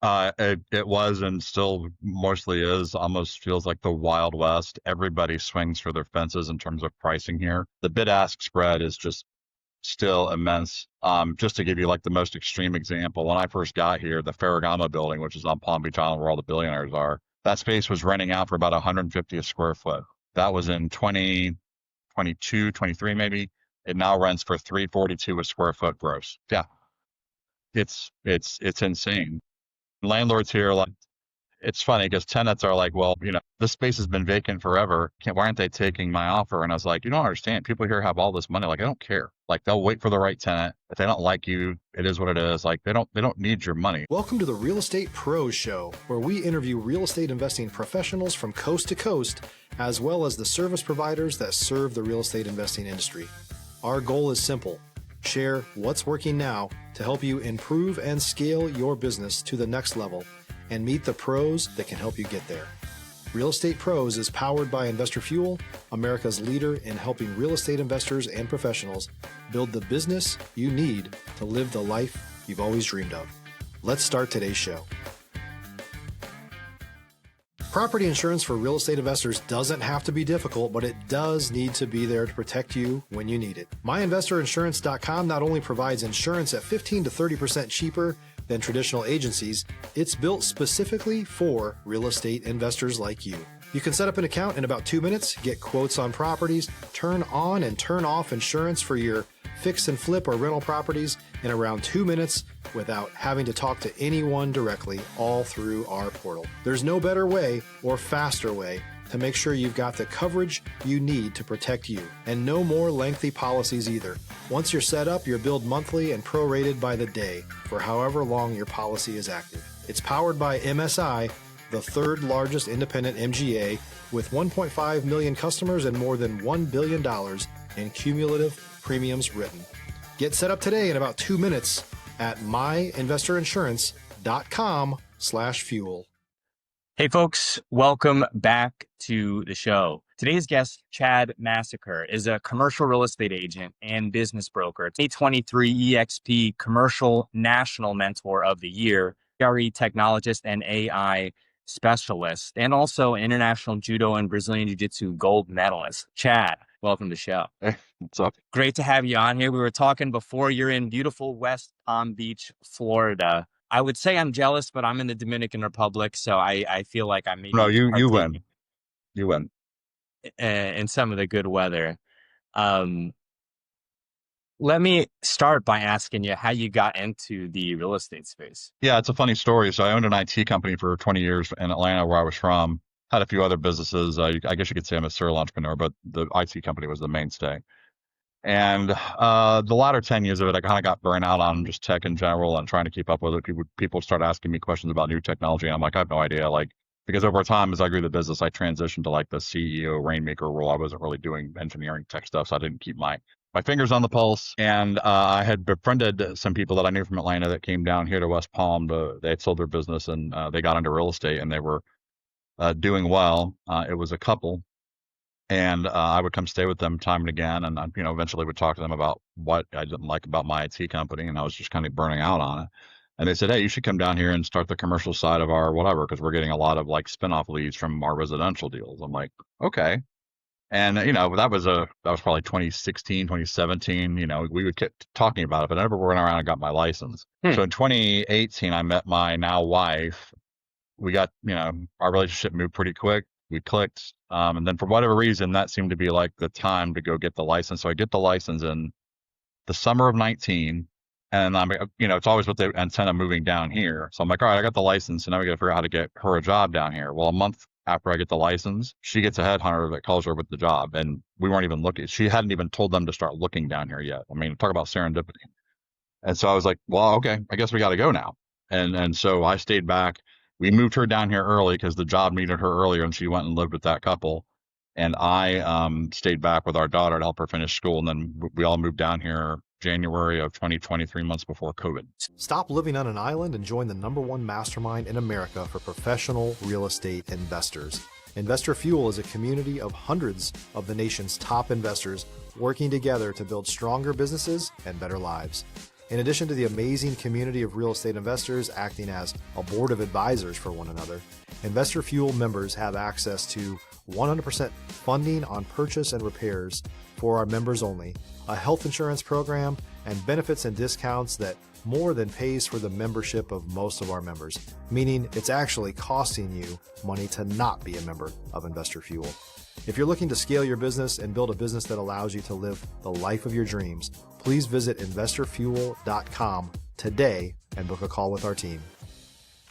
It was and still mostly is, almost feels like the Wild West. Everybody swings for their fences in terms of pricing here. The bid-ask spread is just still immense. Just to give you like the most extreme example, when I first got here, the Ferragamo building, which is on Palm Beach Island where all the billionaires are, that space was renting out for about 150 a square foot. That was in 2022, 23 maybe. It now rents for 342 a square foot gross. Yeah, it's insane. Landlords here, like, it's funny because tenants are like, well, this space has been vacant forever. Why aren't they taking my offer? And I was like, you don't understand. People here have all this money. Like, I don't care. Like, they'll wait for the right tenant. If they don't like you, it is what it is. Like, they don't need your money. Welcome to the Real Estate Pros Show, where we interview real estate investing professionals from coast to coast, as well as the service providers that serve the real estate investing industry. Our goal is simple: share what's working now to help you improve and scale your business to the next level and meet the pros that can help you get there. Real Estate Pros is powered by Investor Fuel, America's leader in helping real estate investors and professionals build the business you need to live the life you've always dreamed of. Let's start today's show. Property insurance for real estate investors doesn't have to be difficult, but it does need to be there to protect you when you need it. MyInvestorInsurance.com not only provides insurance at 15 to 30% cheaper than traditional agencies, it's built specifically for real estate investors like you. You can set up an account in about 2 minutes, get quotes on properties, turn on and turn off insurance for your fix and flip or rental properties in around 2 minutes without having to talk to anyone directly, all through our portal. There's no better way or faster way to make sure you've got the coverage you need to protect you, and no more lengthy policies either. Once you're set up, you're billed monthly and prorated by the day for however long your policy is active. It's powered by MSI, the third largest independent MGA, with 1.5 million customers and more than $1 billion in cumulative premiums written. Get set up today in about 2 minutes at myinvestorinsurance.com/fuel. Hey folks, welcome back to the show. Today's guest, Chad Massaker, is a commercial real estate agent and business broker. 2023 EXP Commercial National Mentor of the Year, CRE technologist and AI specialist, and also international judo and Brazilian jiu-jitsu gold medalist. Chad, welcome to the show. Hey, what's up? Great to have you on here. We were talking before. You're in beautiful West Palm Beach, Florida. I would say I'm jealous, but I'm in the Dominican Republic, so I feel like I may No, you partake win. You win. in some of the good weather. Let me start by asking you how you got into the real estate space. Yeah, it's a funny story. So I owned an IT company for 20 years in Atlanta, where I was from. Had a few other businesses. I guess you could say I'm a serial entrepreneur, but the IT company was the mainstay. And the latter 10 years of it, I kind of got burnt out on just tech in general and trying to keep up with it. People start asking me questions about new technology, and I'm like, I have no idea. Like, because over time, as I grew the business, I transitioned to like the CEO rainmaker role. I wasn't really doing engineering tech stuff, so I didn't keep my fingers on the pulse. And I had befriended some people that I knew from Atlanta that came down here to West Palm. They had sold their business and they got into real estate, and they were doing well. It was a couple. And I would come stay with them time and again, and eventually would talk to them about what I didn't like about my IT company, and I was just kind of burning out on it. And they said, "Hey, you should come down here and start the commercial side of our whatever, because we're getting a lot of like spinoff leads from our residential deals." I'm like, "Okay." And that was probably 2016, 2017. We would keep talking about it, but I never went around and got my license. So in 2018, I met my now wife. We got our relationship moved pretty quick. We clicked. And then for whatever reason, that seemed to be like the time to go get the license. So I get the license in the summer of 19. And I'm, it's always with the intent of moving down here. So I'm like, all right, I got the license, and now we got to figure out how to get her a job down here. Well, a month after I get the license, she gets a headhunter that calls her with the job. And we weren't even looking. She hadn't even told them to start looking down here yet. I mean, talk about serendipity. And so I was like, well, okay, I guess we got to go now. And so I stayed back. We moved her down here early because the job needed her earlier, and she went and lived with that couple. And I stayed back with our daughter to help her finish school. And then we all moved down here January of 2020, 3 months before COVID. Stop living on an island and join the #1 mastermind in America for professional real estate investors. Investor Fuel is a community of hundreds of the nation's top investors working together to build stronger businesses and better lives. In addition to the amazing community of real estate investors acting as a board of advisors for one another, Investor Fuel members have access to 100% funding on purchase and repairs for our members only, a health insurance program, and benefits and discounts that more than pays for the membership of most of our members, meaning it's actually costing you money to not be a member of Investor Fuel. If you're looking to scale your business and build a business that allows you to live the life of your dreams, please visit investorfuel.com today and book a call with our team.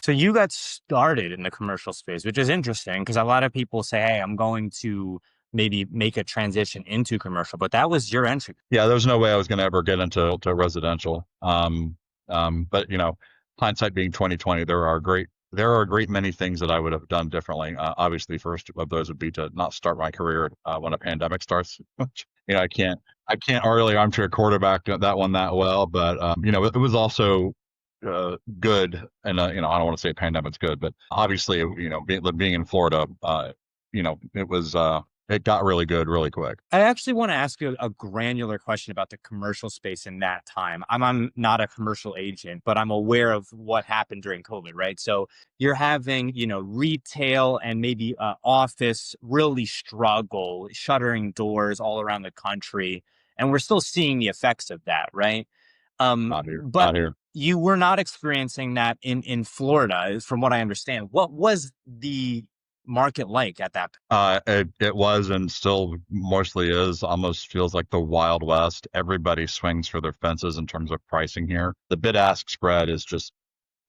So you got started in the commercial space, which is interesting because a lot of people say, hey, I'm going to maybe make a transition into commercial, but that was your entry. Yeah, there was no way I was going to ever get into residential. But hindsight being 2020, there are a great many things that I would have done differently. Obviously, first of those would be to not start my career when a pandemic starts. I can't really armchair quarterback that one that well, but it was also good. And I don't want to say pandemic's good, but obviously, being in Florida, it got really good really quick. I actually want to ask you a granular question about the commercial space in that time. I'm not a commercial agent, but I'm aware of what happened during COVID, right? So you're having, retail and maybe office really struggle, shuttering doors all around the country. And we're still seeing the effects of that, right? Not here. But Not here. you were not experiencing that in Florida, from what I understand. What was the market like at that point? It was and still mostly is, almost feels like the Wild West. Everybody swings for their fences in terms of pricing here. The bid-ask spread is just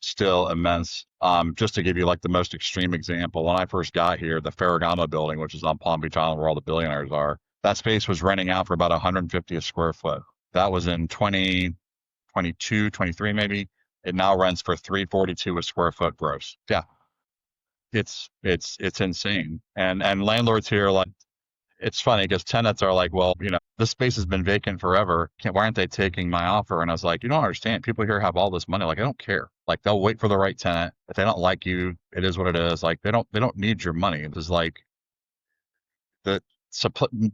still immense. Just to give you like the most extreme example, when I first got here, the Ferragamo building, which is on Palm Beach Island where all the billionaires are, that space was renting out for about 150 a square foot. That was in 2022, 23 maybe. It now rents for 342 a square foot gross. Yeah. It's insane. And landlords here, like, it's funny because tenants are like, well, this space has been vacant forever. Why aren't they taking my offer? And I was like, you don't understand. People here have all this money. Like, I don't care. Like, they'll wait for the right tenant. If they don't like you, it is what it is. Like, they don't need your money. It was like the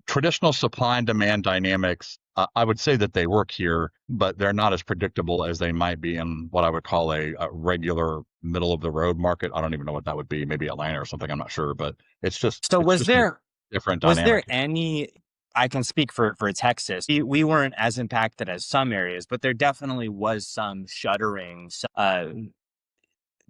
traditional supply and demand dynamics. I would say that they work here, but they're not as predictable as they might be in what I would call a regular middle of the road market. I don't even know what that would be. Maybe Atlanta or something. I'm not sure, but it's just. So was there different dynamic? Was there any? I can speak for Texas. We weren't as impacted as some areas, but there definitely was some shuttering,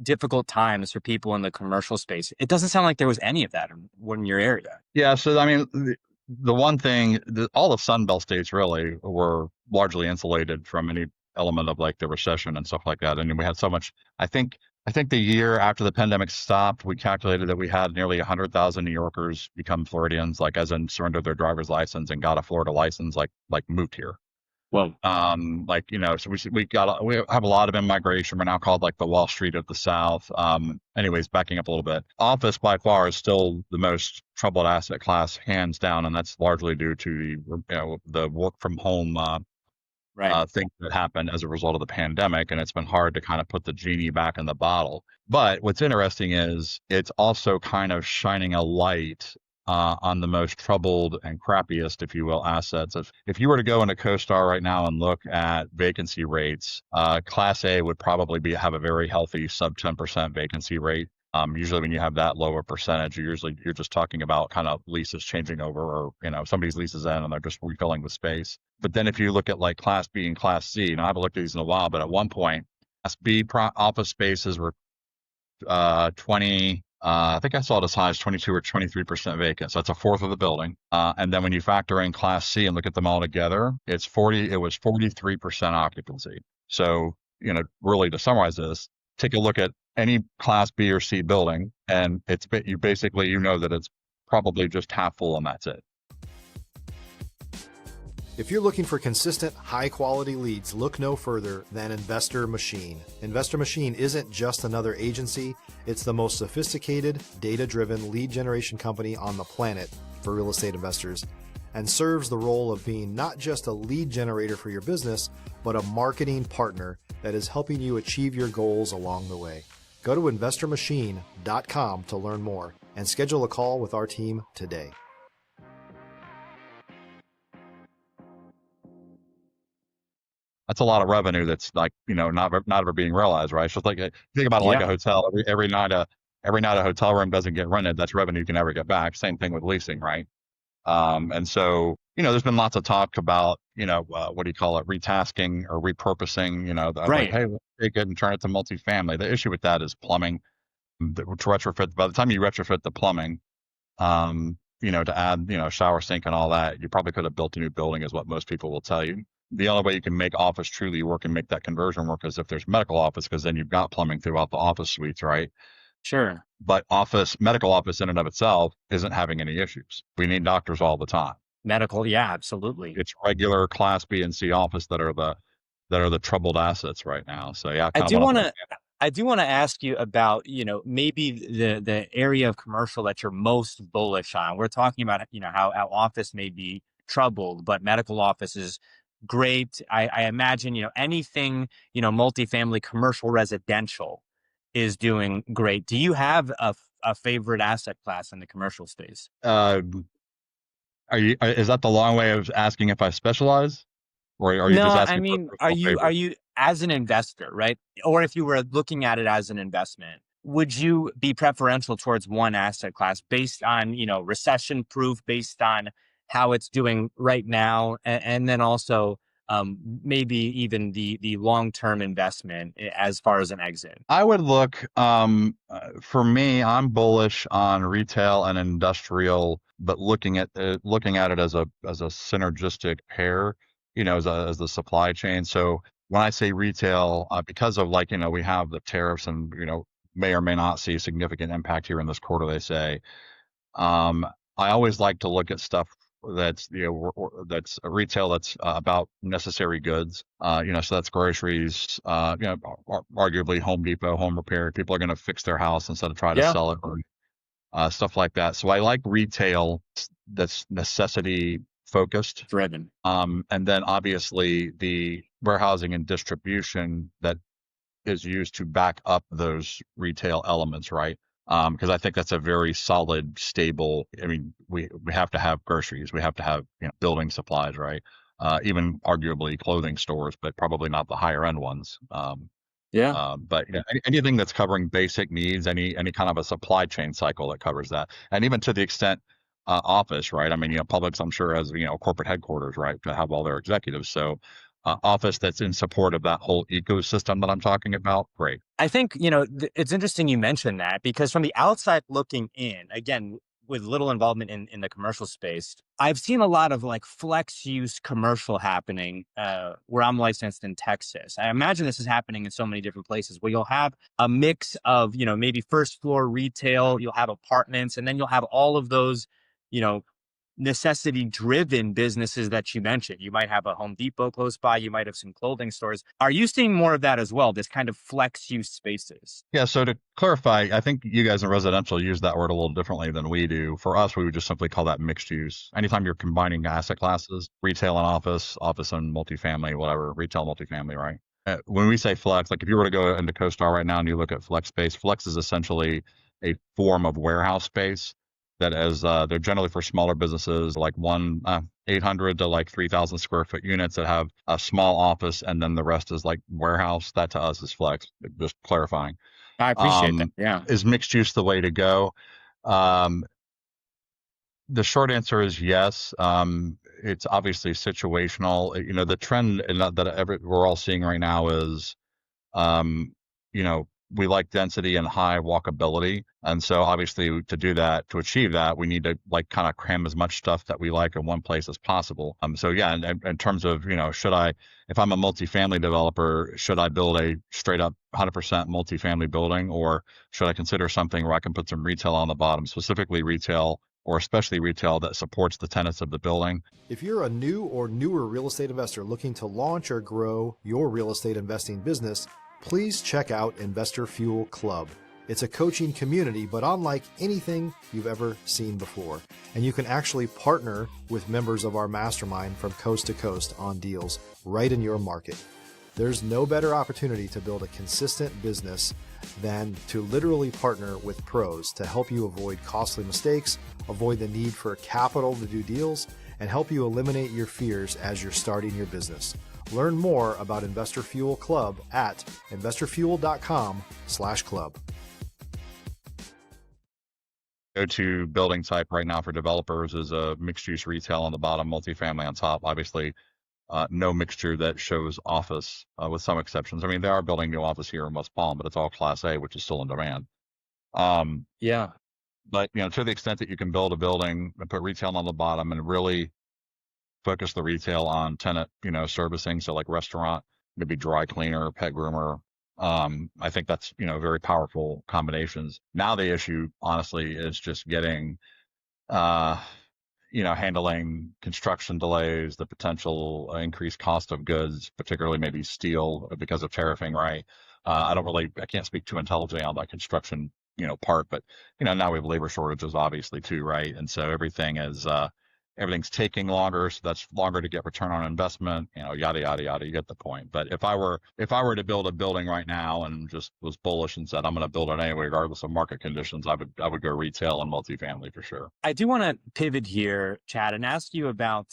difficult times for people in the commercial space. It doesn't sound like there was any of that in your area. Yeah. So, I mean, the one thing, all the Sunbelt states really were largely insulated from any element of like the recession and stuff like that. And we had so much, I think the year after the pandemic stopped, we calculated that we had nearly 100,000 New Yorkers become Floridians, like as in surrendered their driver's license and got a Florida license, like moved here. Well, so we have a lot of immigration. We're now called like the Wall Street of the South. Anyways, backing up a little bit, office by far is still the most troubled asset class, hands down, and that's largely due to the work from home thing that happened as a result of the pandemic, and it's been hard to kind of put the genie back in the bottle. But what's interesting is it's also kind of shining a light on the most troubled and crappiest, if you will, assets. If you were to go into CoStar right now and look at vacancy rates, Class A would probably have a very healthy sub 10% vacancy rate. Usually when you have that lower percentage, you're just talking about kind of leases changing over, or somebody's leases in and they're just refilling the space. But then if you look at like Class B and Class C, and I haven't looked at these in a while, but at one point, Class B office spaces were 20. I think I saw it as high as 22 or 23% vacant. So that's a fourth of the building. And then when you factor in Class C and look at them all together, it was 43% occupancy. So, really to summarize this, take a look at any Class B or C building, and you basically, that it's probably just half full and that's it. If you're looking for consistent, high-quality leads, look no further than Investor Machine. Investor Machine isn't just another agency. It's the most sophisticated, data-driven lead generation company on the planet for real estate investors, and serves the role of being not just a lead generator for your business, but a marketing partner that is helping you achieve your goals along the way. Go to investormachine.com to learn more and schedule a call with our team today. That's a lot of revenue that's like, not ever being realized, right? So it's like, think about it like Yeah, a hotel. Every night a hotel room doesn't get rented, that's revenue you can never get back. Same thing with leasing, right? And so, there's been lots of talk about, what do you call it, retasking or repurposing, like, right. hey, let's take it and turn it to multifamily. The issue with that is plumbing. To retrofit, by the time you retrofit the plumbing, to add, shower sink and all that, you probably could have built a new building, is what most people will tell you. The only way you can make office truly work and make that conversion work is if there's medical office, because then you've got plumbing throughout the office suites, right? Sure. But medical office in and of itself isn't having any issues. We need doctors all the time. Medical. Yeah, absolutely. It's regular Class B and C office that are the troubled assets right now. So yeah, I I kind of do want want to. to I do want to ask you about, maybe the area of commercial that you're most bullish on. We're talking about, how office may be troubled, but medical office is great. I imagine, anything, multifamily, commercial, residential is doing great. Do you have a favorite asset class in the commercial space? Is that the long way of asking if I specialize, or are you No, just I asking for a mean, are personal you favorite? as an investor, right? Or if you were looking at it as an investment, would you be preferential towards one asset class based on, recession proof, based on how it's doing right now, and then also maybe even the long-term investment as far as an exit? I would look, for me, I'm bullish on retail and industrial, but looking at it as a synergistic pair, as the supply chain. So when I say retail, because of, like, we have the tariffs and, may or may not see significant impact here in this quarter, they say. Um, I always like to look at stuff that's, that's a retail, that's about necessary goods. So that's groceries, arguably Home Depot, home repair. People are going to fix their house instead of try to Yeah, sell it, or stuff like that. So I like retail that's necessity focused. driven. And then obviously the warehousing and distribution that is used to back up those retail elements, right? Because I think that's a very solid, stable. I mean, we have to have groceries, we have to have, building supplies, right? Even arguably clothing stores, but probably not the higher end ones. Yeah. But anything that's covering basic needs, any kind of a supply chain cycle that covers that, and even to the extent office, right? I mean, Publix, I'm sure, has, corporate headquarters, right, to have all their executives. So office that's in support of that whole ecosystem that I'm talking about, great. I think, it's interesting you mentioned that because from the outside looking in, again, with little involvement in the commercial space, I've seen a lot of like flex use commercial happening where I'm licensed in Texas. I imagine this is happening in so many different places where you'll have a mix of, maybe first floor retail, you'll have apartments, and then you'll have all of those, you know, necessity driven businesses that you mentioned. You might have a Home Depot close by, you might have some clothing stores. Are you seeing more of that as well? This kind of flex use spaces? Yeah, so to clarify, I think you guys in residential use that word a little differently than we do. For us, we would just simply call that mixed use. Anytime you're combining asset classes, retail and office, office and multifamily, whatever, retail, multifamily, right? When we say flex, like if you were to go into CoStar right now and you look at flex space, flex is essentially a form of warehouse space that is, they're generally for smaller businesses, like 800 to like 3,000 square foot units that have a small office, and then the rest is like warehouse. That to us is flex. Just clarifying. I appreciate that. Yeah. Is mixed use the way to go? Um, the short answer is yes. It's obviously situational. The trend we're all seeing right now is, um, we like density and high walkability. And so obviously to achieve that, we need to like kind of cram as much stuff that we like in one place as possible. So yeah, in terms of, if I'm a multifamily developer, should I build a straight up 100% multifamily building, or should I consider something where I can put some retail on the bottom, specifically retail, or especially retail that supports the tenants of the building? If you're a new or newer real estate investor looking to launch or grow your real estate investing business, please check out Investor Fuel Club. It's a coaching community, but unlike anything you've ever seen before. And you can actually partner with members of our mastermind from coast to coast on deals right in your market. There's no better opportunity to build a consistent business than to literally partner with pros to help you avoid costly mistakes, avoid the need for capital to do deals, and help you eliminate your fears as you're starting your business. Learn more about Investor Fuel Club at investorfuel.com/club. Go-to building type right now for developers is a mixed-use retail on the bottom, multifamily on top. Obviously, no mixture that shows office, with some exceptions. I mean, they are building new office here in West Palm, but it's all Class A, which is still in demand. Yeah. But to the extent that you can build a building and put retail on the bottom and really focus the retail on tenant, servicing, so like restaurant, maybe dry cleaner, pet groomer. I think that's very powerful combinations. Now the issue, honestly, is just getting handling construction delays, the potential increased cost of goods, particularly maybe steel because of tariffing, right? I can't speak too intelligently on that construction, part, but, now we have labor shortages, obviously, too, right? And so everything's taking longer, so that's longer to get return on investment, yada, yada, yada, you get the point. But if I were to build a building right now and just was bullish and said, I'm going to build it anyway, regardless of market conditions, I would go retail and multifamily for sure. I do want to pivot here, Chad, and ask you about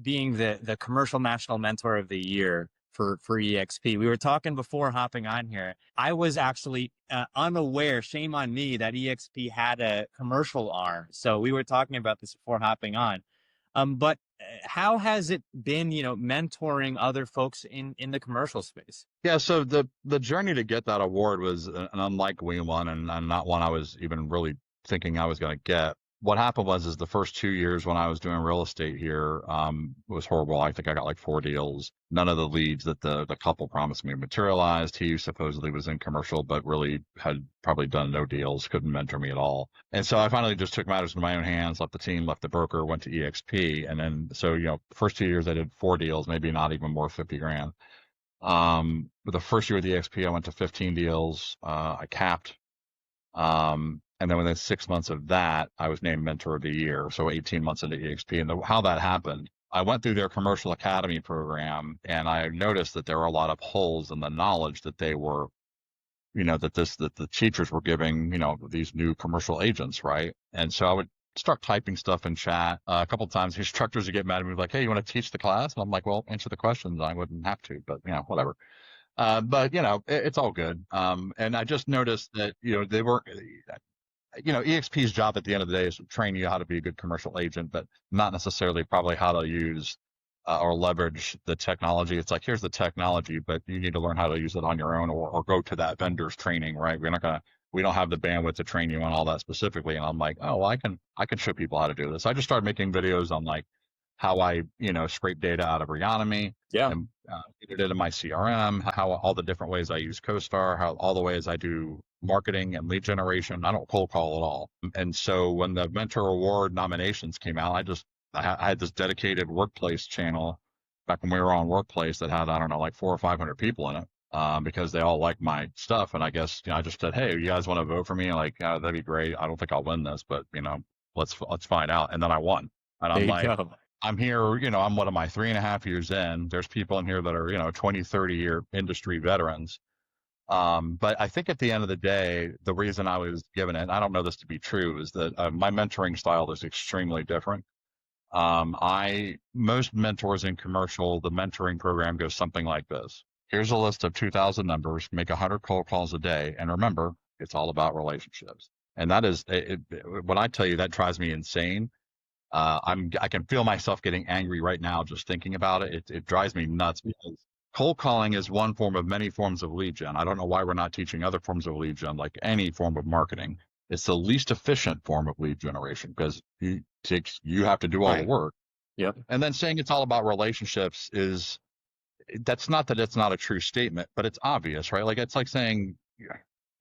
being the commercial national mentor of the year for EXP. We were talking before hopping on here. I was actually unaware, shame on me, that EXP had a commercial arm. So we were talking about this before hopping on. But how has it been, mentoring other folks in the commercial space? Yeah, so the journey to get that award was an unlikely one, and not one I was even really thinking I was going to get. What happened was the first 2 years when I was doing real estate here was horrible. I think I got like 4 deals. None of the leads that the couple promised me materialized. He supposedly was in commercial, but really had probably done no deals, couldn't mentor me at all. And so I finally just took matters into my own hands, left the team, left the broker, went to EXP. And then, so, first 2 years I did 4 deals, maybe not even more, 50 grand. But the first year with EXP, I went to 15 deals. I capped. And then within 6 months of that, I was named Mentor of the Year. So 18 months into EXP. And how that happened, I went through their commercial academy program, and I noticed that there were a lot of holes in the knowledge that they were, that the teachers were giving, these new commercial agents, right? And so I would start typing stuff in chat. A couple of times, instructors would get mad at me, like, "Hey, you want to teach the class?" And I'm like, "Well, answer the questions. I wouldn't have to, but whatever." But it's all good. And I just noticed that they weren't. EXP's job at the end of the day is to train you how to be a good commercial agent, but not necessarily probably how to use or leverage the technology. It's like, here's the technology, but you need to learn how to use it on your own, or go to that vendor's training, right? We don't have the bandwidth to train you on all that specifically. And I'm like, oh, well, I can show people how to do this. I just started making videos on like how I, scrape data out of Reonomy. Yeah. And did it in my CRM, how all the different ways I use CoStar, how all the ways I do marketing and lead generation. I don't cold call at all. And so when the Mentor Award nominations came out, I had this dedicated workplace channel back when we were on Workplace that had, I don't know, like 400 or 500 people in it, because they all like my stuff. And I guess, I just said, hey, you guys want to vote for me? Like, that'd be great. I don't think I'll win this, but let's find out. And then I won. And I'm like, I'm here, I'm one of my 3.5 years in. There's people in here that are, 20, 30-year industry veterans. But I think at the end of the day, the reason I was given it, and I don't know this to be true, is that my mentoring style is extremely different. Most mentors in commercial, the mentoring program goes something like this. Here's a list of 2,000 numbers, make 100 cold calls a day. And remember, it's all about relationships. And that is, when I tell you, that drives me insane. I can feel myself getting angry right now just thinking about it. It drives me nuts, because cold calling is one form of many forms of lead gen. I don't know why we're not teaching other forms of lead gen, like any form of marketing. It's the least efficient form of lead generation, because you have to do all the work. Yep. And then saying it's all about relationships that's not that it's not a true statement, but it's obvious, right? Like, it's like saying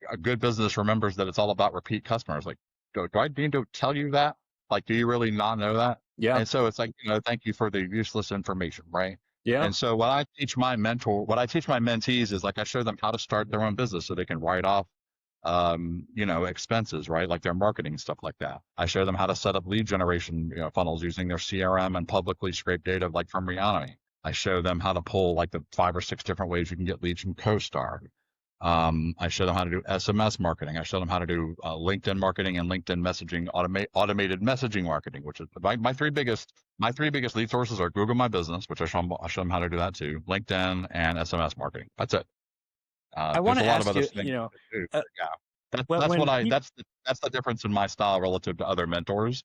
a good business remembers that it's all about repeat customers. Like, do I need to tell you that? Like, do you really not know that? Yeah. And so it's like, thank you for the useless information, right? Yeah. And so what I teach my mentees is, like, I show them how to start their own business so they can write off, expenses, right? Like their marketing, stuff like that. I show them how to set up lead generation funnels using their CRM and publicly scraped data, like from Realty. I show them how to pull like the 5 or 6 different ways you can get leads from CoStar. I showed them how to do SMS marketing. I showed them how to do LinkedIn marketing and LinkedIn messaging, automated messaging marketing, which is my three biggest lead sources are Google My Business, which I show them how to do that too, LinkedIn and SMS marketing. That's it. I want There's a to lot of ask other you, things to do. uh, Yeah, that's what when I people, that's the difference in my style relative to other mentors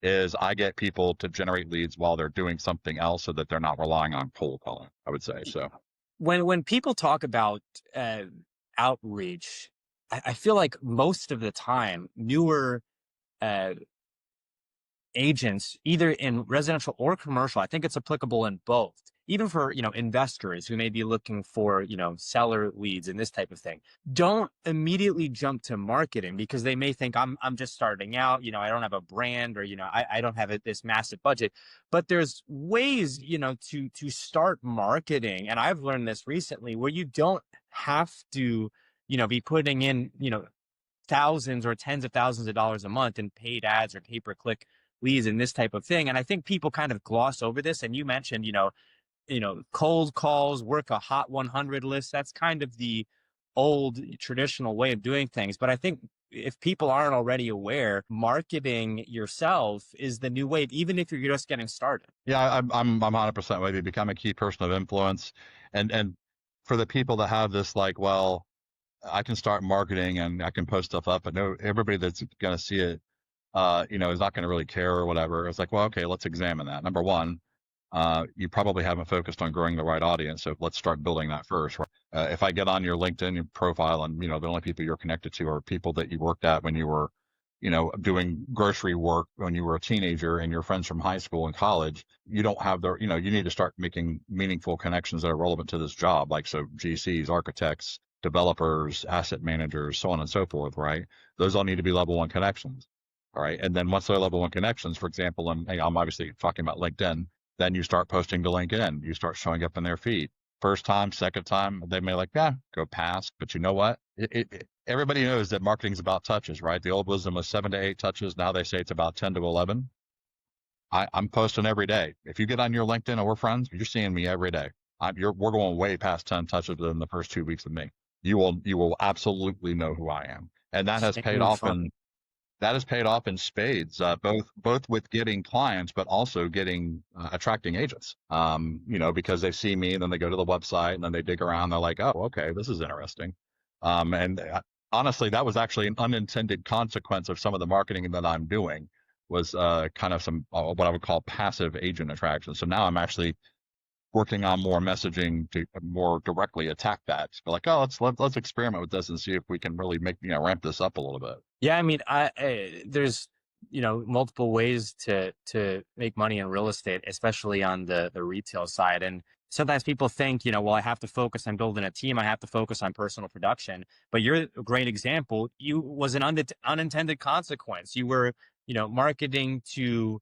is I get people to generate leads while they're doing something else so that they're not relying on cold calling, I would say. So when people talk about uh, outreach, I feel like most of the time, newer uh, agents, either in residential or commercial, I think it's applicable in both, even for, investors who may be looking for, seller leads and this type of thing, don't immediately jump to marketing because they may think I'm just starting out, I don't have a brand, or, I don't have this massive budget. But there's ways, to start marketing. And I've learned this recently where you don't have to, be putting in, thousands or tens of thousands of dollars a month in paid ads or pay-per-click leads and this type of thing. And I think people kind of gloss over this. And you mentioned, cold calls, work a hot 100 list. That's kind of the old traditional way of doing things. But I think if people aren't already aware, marketing yourself is the new wave, even if you're just getting started. yeah, I'm 100% with you. Become a key person of influence, and for the people that have this like, well, I can start marketing and I can post stuff up, but no, everybody that's going to see it, is not going to really care or whatever. It's like, well, okay, let's examine that. Number one, you probably haven't focused on growing the right audience. So let's start building that first. Right? If I get on your LinkedIn profile and, the only people you're connected to are people that you worked at when you were, doing grocery work when you were a teenager and your friends from high school and college, you don't have you need to start making meaningful connections that are relevant to this job. Like, so GCs, architects, developers, asset managers, so on and so forth, right? Those all need to be level one connections. All right. And then once they're level one connections, for example, and hey, I'm obviously talking about LinkedIn, then you start posting to LinkedIn. You start showing up in their feed. First time, second time, they may like, yeah, go past. But you know what? Everybody knows that marketing is about touches, right? The old wisdom was 7 to 8 touches. Now they say it's about 10 to 11. I'm posting every day. If you get on your LinkedIn or we're friends, you're seeing me every day. We're going way past 10 touches within the first 2 weeks of me. You will absolutely know who I am. And Staying fun. that has paid off in spades, both with getting clients, but also getting attracting agents. Because they see me and then they go to the website and then they dig around. They're like, oh, okay, this is interesting. And honestly, that was actually an unintended consequence of some of the marketing that I'm doing. Was kind of some what I would call passive agent attraction. So now I'm actually working on more messaging to more directly attack that. But like, oh, let's experiment with this and see if we can really ramp this up a little bit. Yeah, I mean, there's multiple ways to make money in real estate, especially on the retail side. And sometimes people think, well, I have to focus on building a team. I have to focus on personal production. But you're a great example. You was an unintended consequence. You were, marketing to,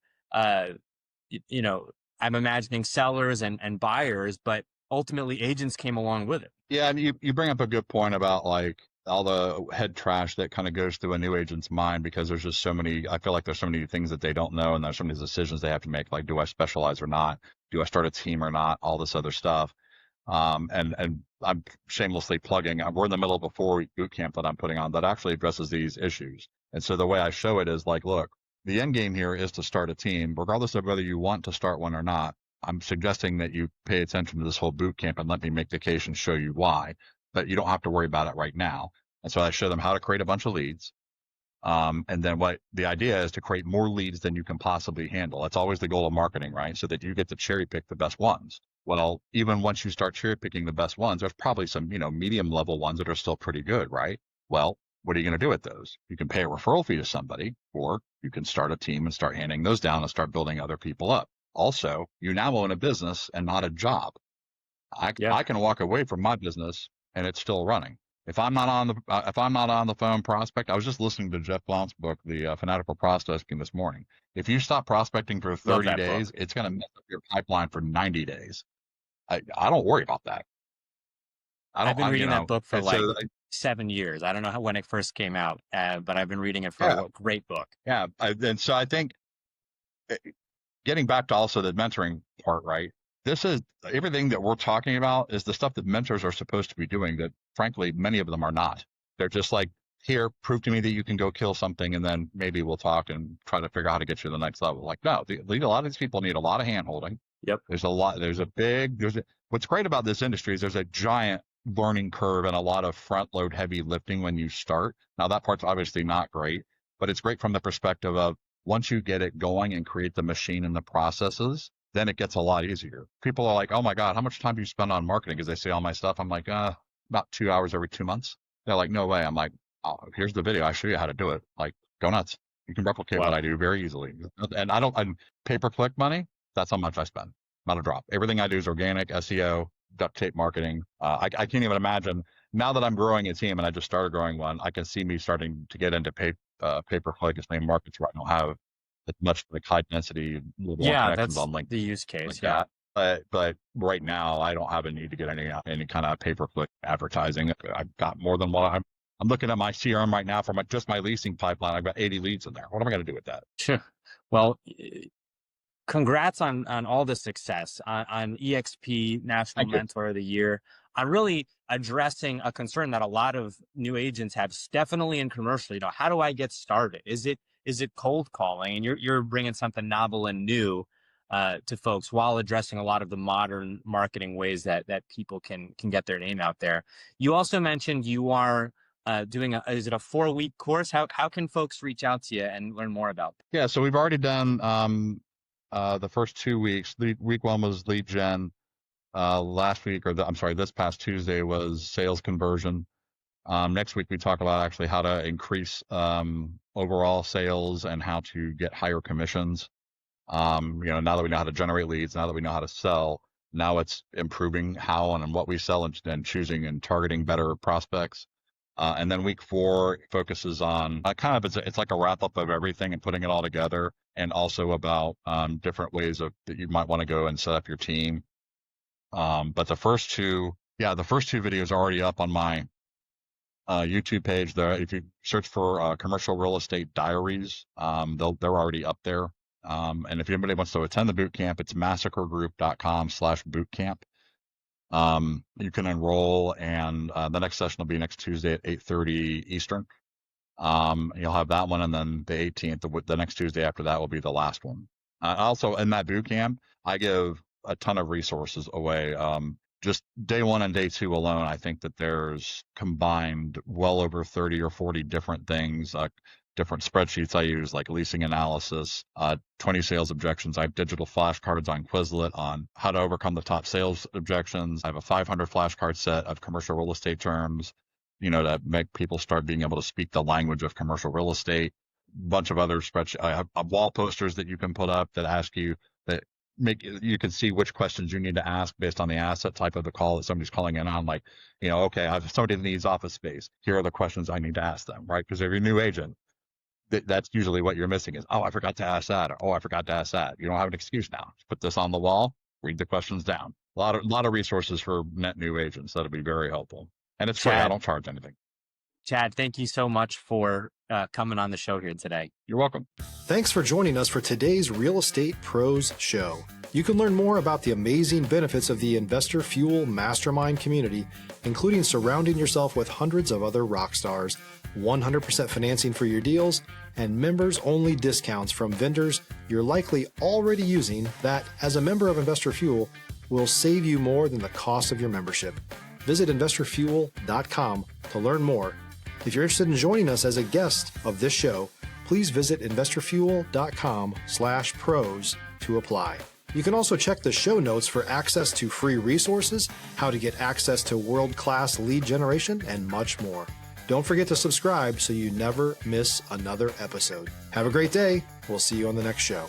you know, I'm imagining sellers and buyers, but ultimately agents came along with it. Yeah, and you bring up a good point about like all the head trash that kind of goes through a new agent's mind because there's just so many. I feel like there's so many things that they don't know, and there's so many decisions they have to make. Like, do I specialize or not? Do I start a team or not? All this other stuff. And I'm shamelessly plugging. We're in the middle of a 4-week boot camp that I'm putting on that actually addresses these issues. And so the way I show it is like, look, the end game here is to start a team, regardless of whether you want to start one or not. I'm suggesting that you pay attention to this whole boot camp and let me make the case and show you why, but you don't have to worry about it right now. And so I show them how to create a bunch of leads. And then what the idea is to create more leads than you can possibly handle. That's always the goal of marketing, right? So that you get to cherry pick the best ones. Well, even once you start cherry picking the best ones, there's probably some, medium level ones that are still pretty good, right? Well, what are you going to do with those? You can pay a referral fee to somebody, or you can start a team and start handing those down and start building other people up. Also, you now own a business and not a job. Yeah. I can walk away from my business and it's still running. If I'm not on the phone prospect, I was just listening to Jeff Blount's book, The Fanatical Prospecting, this morning. If you stop prospecting for 30 days, Book. it's going to mess up your pipeline for 90 days. I don't worry about that. I've been reading that book for like so, 7 years. I don't know when it first came out, but I've been reading it for yeah, a great book. yeah. And so I think getting back to also the mentoring part, right? this is everything that we're talking about is the stuff that mentors are supposed to be doing that frankly, many of them are not. They're just like, here, prove to me that you can go kill something. And then maybe we'll talk and try to figure out how to get you to the next level. Like, no, a lot of these people need a lot of hand holding. Yep. What's great about this industry is there's a giant learning curve and a lot of front load heavy lifting when you start. Now that part's obviously not great, but it's great from the perspective of once you get it going and create the machine and the processes, then it gets a lot easier. People are like, oh my God, how much time do you spend on marketing? Because they see all my stuff. I'm like, about 2 hours every 2 months. They're like, no way. I'm like, oh, here's the video. I show you how to do it. Like, go nuts. You can replicate what I do very easily. And I'm pay-per-click money. That's how much I spend. Not a drop. Everything I do is organic, SEO, duct tape marketing. I can't even imagine now that I'm growing a team and I just started growing one, I can see me starting to get into pay-per-click as many markets where I don't have as much like high density that's on LinkedIn. The use case. Like but right now I don't have a need to get any kind of pay-per-click advertising. I've got more than what I'm looking at my CRM right now for just my leasing pipeline. I've got 80 leads in there. What am I going to do with that? Sure. Well, congrats on all the success on EXP National Mentor of the Year. I'm really addressing a concern that a lot of new agents have, definitely in commercial. How do I get started? Is it cold calling? And you're bringing something novel and new to folks while addressing a lot of the modern marketing ways that people can get their name out there. You also mentioned you are doing is it a 4-week course? How can folks reach out to you and learn more about that? Yeah, so we've already done the first 2 weeks. Week 1 was lead gen. Last week, this past Tuesday was sales conversion. Next week we talk about actually how to increase overall sales and how to get higher commissions. Now that we know how to generate leads, now that we know how to sell, now it's improving how and what we sell and choosing and targeting better prospects. And then week 4 focuses on it's like a wrap up of everything and putting it all together, and also about different ways that you might want to go and set up your team. But the first two videos are already up on my YouTube page. If you search for Commercial Real Estate Diaries, they're already up there. And if anybody wants to attend the boot camp, it's massakergroup.com/bootcamp. You can enroll, and the next session will be next Tuesday at 8:30 Eastern. You'll have that one, and then the 18th, the next Tuesday after that, will be the last one. Also, in that boot camp, I give a ton of resources away. Just day 1 and day 2 alone, I think that there's combined well over 30 or 40 different things, different spreadsheets I use, like leasing analysis, 20 sales objections. I have digital flashcards on Quizlet on how to overcome the top sales objections. I have a 500 flashcard set of commercial real estate terms, to make people start being able to speak the language of commercial real estate. Bunch of other spreadsheets. I have wall posters that you can put up that ask you that you can see which questions you need to ask based on the asset type of the call that somebody's calling in on. Like, okay, I have somebody that needs office space. Here are the questions I need to ask them, right? Because if you're a new agent, that's usually what you're missing is, oh, I forgot to ask that, or oh, I forgot to ask that. You don't have an excuse now. Just put this on the wall, read the questions down. A lot of resources for net new agents. That'll be very helpful. And it's free. I don't charge anything. Chad, thank you so much for coming on the show here today. You're welcome. Thanks for joining us for today's Real Estate Pros Show. You can learn more about the amazing benefits of the Investor Fuel Mastermind community, including surrounding yourself with hundreds of other rock stars, 100% financing for your deals, and members-only discounts from vendors you're likely already using that, as a member of Investor Fuel, will save you more than the cost of your membership. Visit investorfuel.com to learn more. If you're interested in joining us as a guest of this show, please visit investorfuel.com/pros to apply. You can also check the show notes for access to free resources, how to get access to world-class lead generation, and much more. Don't forget to subscribe so you never miss another episode. Have a great day. We'll see you on the next show.